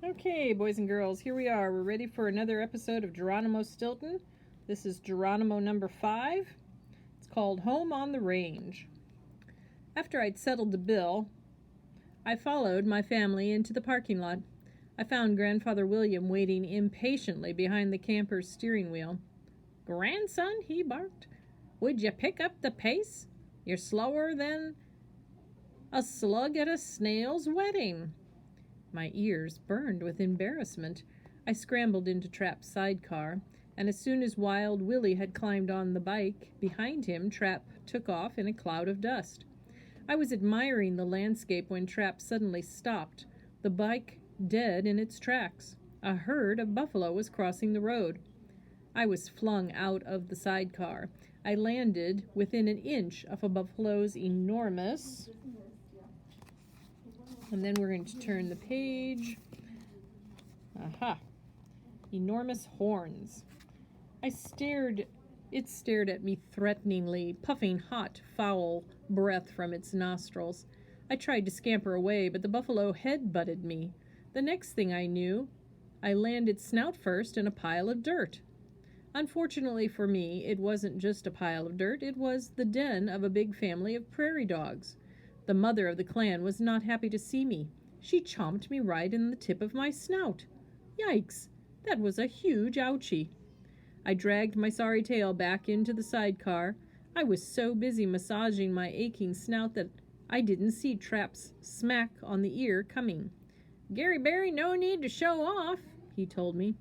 Okay, boys and girls, here we are. We're ready for another episode of Geronimo Stilton. This is Geronimo number 5. It's called Home on the Range. After I'd settled the bill, I followed my family into the parking lot. I found Grandfather William waiting impatiently behind the camper's steering wheel. "Grandson," he barked, "would you pick up the pace? You're slower than a slug at a snail's wedding." My ears burned with embarrassment. I scrambled into Trap's sidecar, and as soon as Wild Willie had climbed on the bike behind him, Trap took off in a cloud of dust. I was admiring the landscape when Trap suddenly stopped, the bike dead in its tracks. A herd of buffalo was crossing the road. I was flung out of the sidecar. I landed within an inch of a buffalo's enormous... And then we're going to turn the page. Aha! Enormous horns. It stared at me threateningly, puffing hot, foul breath from its nostrils. I tried to scamper away, but the buffalo head-butted me. The next thing I knew, I landed snout first in a pile of dirt. Unfortunately for me, it wasn't just a pile of dirt, it was the den of a big family of prairie dogs. The mother of the clan was not happy to see me. She chomped me right in the tip of my snout. Yikes! That was a huge ouchie. I dragged my sorry tail back into the sidecar. I was so busy massaging my aching snout that I didn't see Trap's smack on the ear coming. "Gary Barry, no need to show off," he told me.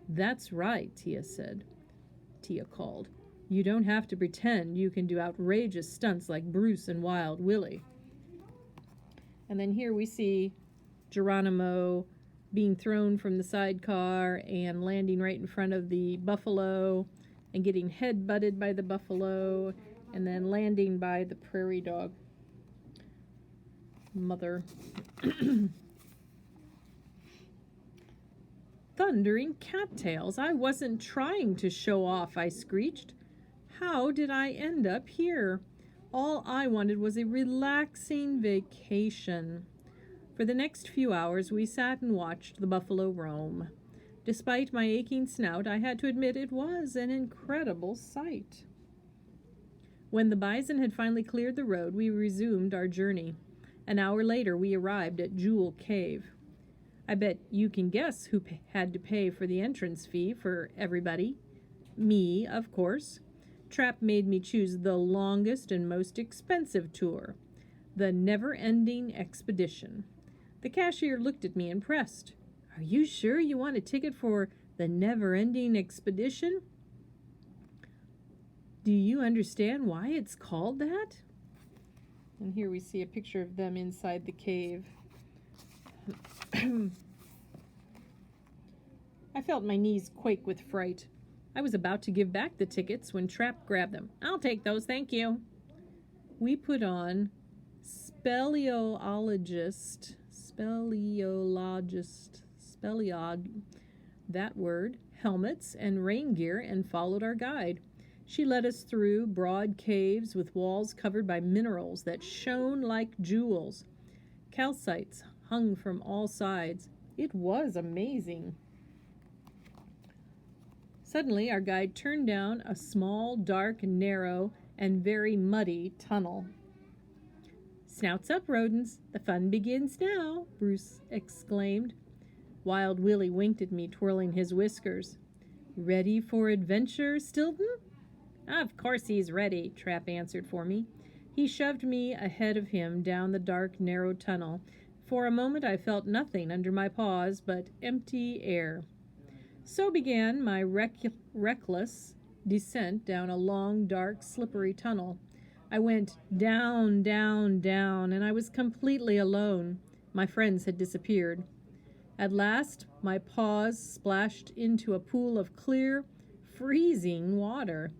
"That's right," Tia called. "You don't have to pretend you can do outrageous stunts like Bruce and Wild Willie." And then here we see Geronimo being thrown from the sidecar and landing right in front of the buffalo and getting head-butted by the buffalo and then landing by the prairie dog mother. "Thundering cattails! I wasn't trying to show off," I screeched. "How did I end up here? All I wanted was a relaxing vacation." For the next few hours we sat and watched the buffalo roam. Despite my aching snout, I had to admit it was an incredible sight. When the bison had finally cleared the road, we resumed our journey. An hour later we arrived at Jewel Cave. I bet you can guess who had to pay for the entrance fee for everybody. Me, of course. Trap made me choose the longest and most expensive tour, the never-ending expedition. The cashier looked at me impressed. "Are you sure you want a ticket for the never-ending expedition? Do you understand why it's called that?" And here we see a picture of them inside the cave. I felt my knees quake with fright. I was about to give back the tickets when Trap grabbed them. "I'll take those, thank you." We put on helmets and rain gear and followed our guide. She led us through broad caves with walls covered by minerals that shone like jewels. Calcites hung from all sides. It was amazing. Suddenly, our guide turned down a small, dark, narrow, and very muddy tunnel. "Snouts up, rodents. The fun begins now," Bruce exclaimed. Wild Willie winked at me, twirling his whiskers. "Ready for adventure, Stilton?" "Of course he's ready," Trap answered for me. He shoved me ahead of him down the dark, narrow tunnel. For a moment I felt nothing under my paws but empty air. So began my reckless descent down a long, dark, slippery tunnel. I went down, down, down, and I was completely alone. My friends had disappeared. At last, my paws splashed into a pool of clear, freezing water.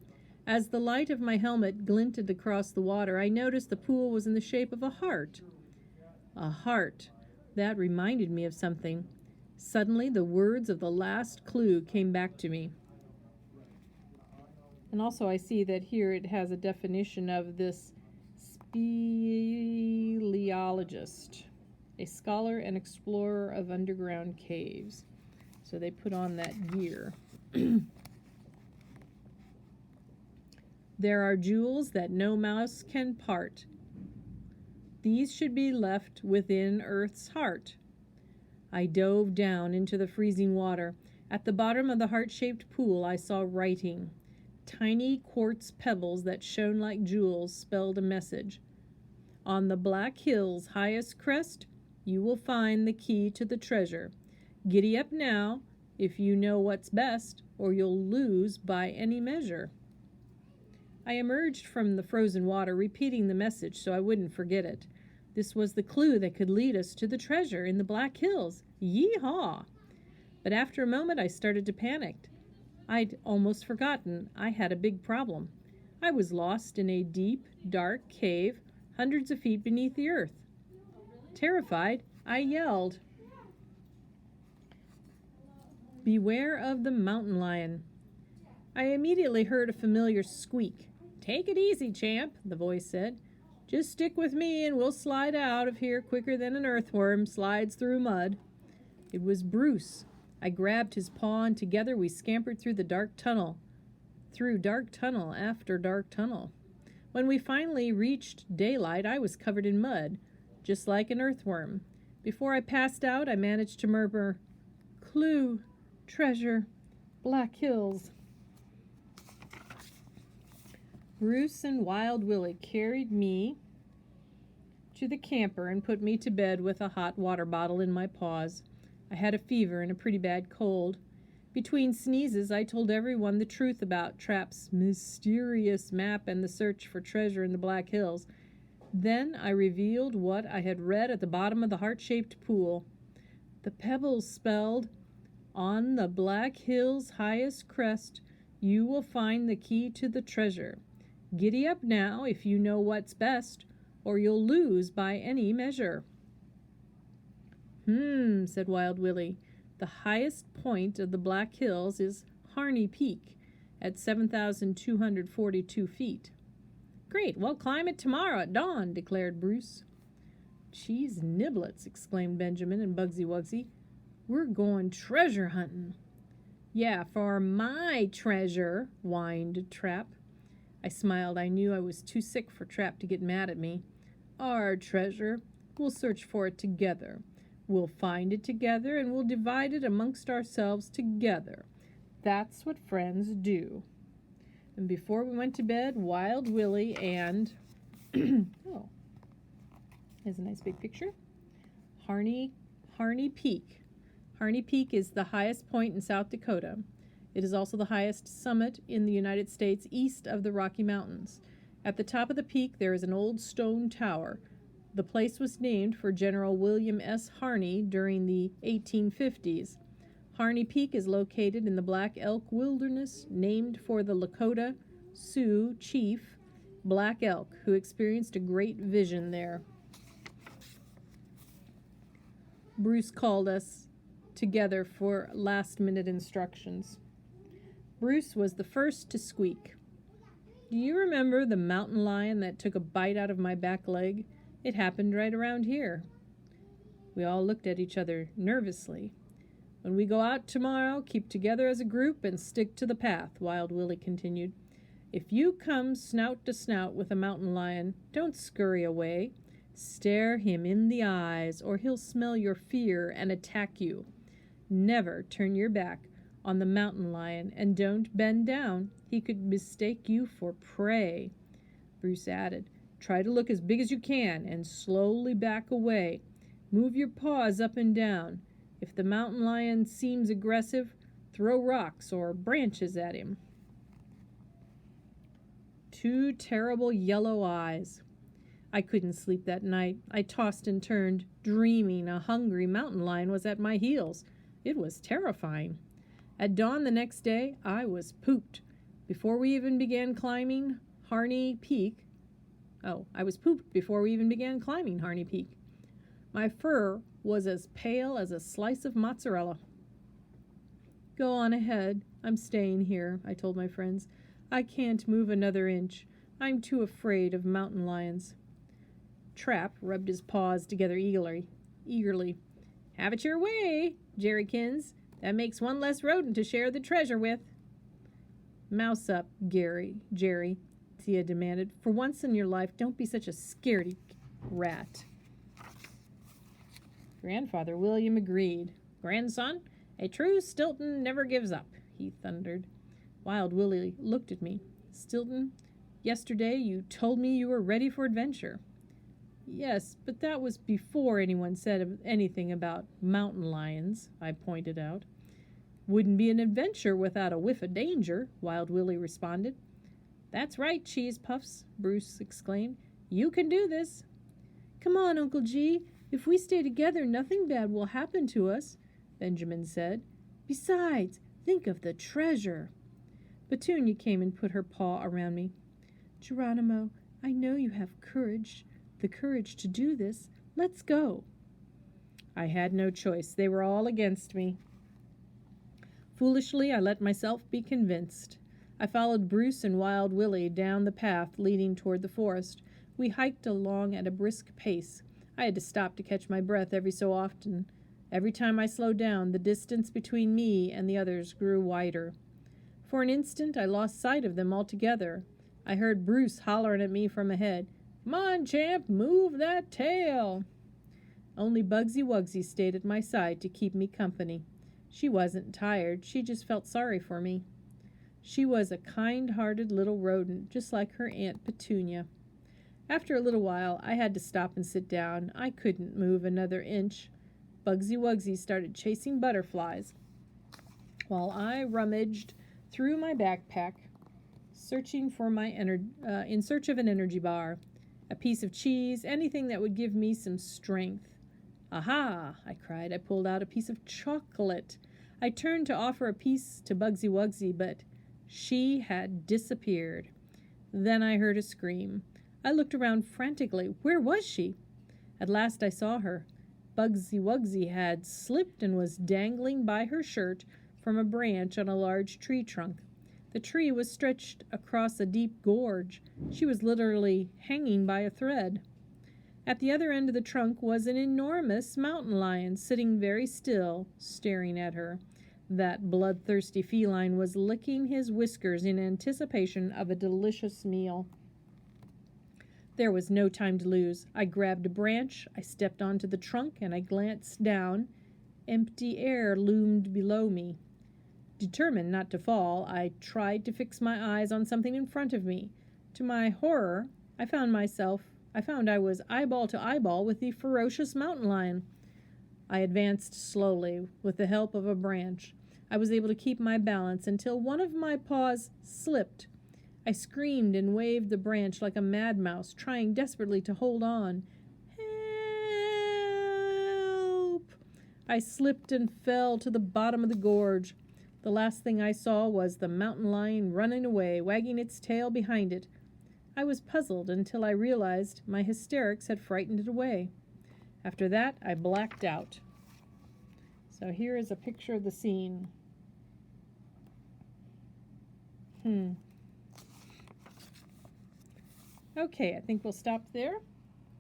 As the light of my helmet glinted across the water, I noticed the pool was in the shape of a heart. A heart. That reminded me of something. Suddenly, the words of the last clue came back to me. And also I see that here it has a definition of this speleologist. a scholar and explorer of underground caves. So they put on that gear. There are jewels that no mouse can part. These should be left within Earth's heart. I dove down into the freezing water. At the bottom of the heart-shaped pool, I saw writing. Tiny quartz pebbles that shone like jewels spelled a message. On the Black Hill's highest crest, you will find the key to the treasure. Giddy up now, if you know what's best, or you'll lose by any measure. I emerged from the frozen water, repeating the message so I wouldn't forget it. This was the clue that could lead us to the treasure in the Black Hills. Yee-haw! But after a moment, I started to panic. I'd almost forgotten I had a big problem. I was lost in a deep, dark cave hundreds of feet beneath the earth. Terrified, I yelled, "Beware of the mountain lion." I immediately heard a familiar squeak. "Take it easy, champ," the voice said. "Just stick with me and we'll slide out of here quicker than an earthworm slides through mud." It was Bruce. I grabbed his paw and together we scampered through dark tunnel after dark tunnel. When we finally reached daylight, I was covered in mud, just like an earthworm. Before I passed out, I managed to murmur, "Clue, treasure, Black Hills." Bruce and Wild Willie carried me to the camper and put me to bed with a hot water bottle in my paws. I had a fever and a pretty bad cold. Between sneezes, I told everyone the truth about Trap's mysterious map and the search for treasure in the Black Hills. Then I revealed what I had read at the bottom of the heart-shaped pool. The pebbles spelled, "On the Black Hill's highest crest, you will find the key to the treasure. Giddy up now if you know what's best, or you'll lose by any measure." Said Wild Willie. "The highest point of the Black Hills is Harney Peak at 7,242 feet. "Great, we'll climb it tomorrow at dawn," declared Bruce. "Cheese niblets," exclaimed Benjamin and Bugsy Wugsy. "We're going treasure hunting." "Yeah, for my treasure," whined Trap. I smiled. I knew I was too sick for Trap to get mad at me. "Our treasure. We'll search for it together. We'll find it together, and we'll divide it amongst ourselves together. That's what friends do." And before we went to bed, Wild Willie and oh, here's a nice big picture. Harney Peak. Harney Peak is the highest point in South Dakota. It is also the highest summit in the United States east of the Rocky Mountains. At the top of the peak, there is an old stone tower. The place was named for General William S. Harney during the 1850s. Harney Peak is located in the Black Elk Wilderness, named for the Lakota Sioux chief Black Elk, who experienced a great vision there. Bruce called us together for last-minute instructions. Bruce was the first to squeak. "Do you remember the mountain lion that took a bite out of my back leg? It happened right around here." We all looked at each other nervously. "When we go out tomorrow, keep together as a group and stick to the path," Wild Willie continued. "If you come snout to snout with a mountain lion, don't scurry away. Stare him in the eyes, or he'll smell your fear and attack you. Never turn your back on the mountain lion, and don't bend down. He could mistake you for prey." Bruce added, "Try to look as big as you can and slowly back away. Move your paws up and down. If the mountain lion seems aggressive, throw rocks or branches at him." Two terrible yellow eyes. I couldn't sleep that night. I tossed and turned, dreaming a hungry mountain lion was at my heels. It was terrifying. At dawn the next day, I was pooped. Before we even began climbing Harney Peak. I was pooped before we even began climbing Harney Peak. My fur was as pale as a slice of mozzarella. "Go on ahead. I'm staying here," I told my friends. "I can't move another inch. I'm too afraid of mountain lions." Trap rubbed his paws together eagerly. eagerly. Have it your way, Jerrykins. That makes one less rodent to share the treasure with. Mouse up, Jerry, Tia demanded. For once in your life, don't be such a scaredy rat. Grandfather William agreed. Grandson, a true Stilton never gives up, he thundered. Wild Willie looked at me. Stilton, yesterday you told me you were ready for adventure. Yes, but that was before anyone said anything about mountain lions, I pointed out. Wouldn't be an adventure without a whiff of danger, Wild Willie responded. That's right, Cheese Puffs, Bruce exclaimed. You can do this. Come on, Uncle G. If we stay together, nothing bad will happen to us, Benjamin said. Besides, think of the treasure. Petunia came and put her paw around me. Geronimo, I know you have the courage to do this. Let's go. I had no choice. They were all against me. Foolishly, I let myself be convinced. I followed Bruce and Wild Willie down the path leading toward the forest. We hiked along at a brisk pace. I had to stop to catch my breath every so often. Every time I slowed down, the distance between me and the others grew wider. For an instant, I lost sight of them altogether. I heard Bruce hollering at me from ahead. Come on, champ, move that tail. Only Bugsy Wugsy stayed at my side to keep me company. She wasn't tired, she just felt sorry for me. She was a kind-hearted little rodent, just like her Aunt Petunia. After a little while, I had to stop and sit down. I couldn't move another inch. Bugsy Wugsy started chasing butterflies, while I rummaged through my backpack, in search of an energy bar, a piece of cheese, anything that would give me some strength. Aha! I cried. I pulled out a piece of chocolate. I turned to offer a piece to Bugsy Wugsy, but she had disappeared. Then I heard a scream. I looked around frantically. Where was she? At last I saw her. Bugsy Wugsy had slipped and was dangling by her shirt from a branch on a large tree trunk. The tree was stretched across a deep gorge. She was literally hanging by a thread. At the other end of the trunk was an enormous mountain lion sitting very still, staring at her. That bloodthirsty feline was licking his whiskers in anticipation of a delicious meal. There was no time to lose. I grabbed a branch, I stepped onto the trunk, and I glanced down. Empty air loomed below me. Determined not to fall, I tried to fix my eyes on something in front of me. To my horror, I found I was eyeball to eyeball with the ferocious mountain lion. I advanced slowly with the help of a branch. I was able to keep my balance until one of my paws slipped. I screamed and waved the branch like a mad mouse, trying desperately to hold on. Help! I slipped and fell to the bottom of the gorge. The last thing I saw was the mountain lion running away, wagging its tail behind it. I was puzzled until I realized my hysterics had frightened it away. After that, I blacked out. So here is a picture of the scene. Okay, I think we'll stop there.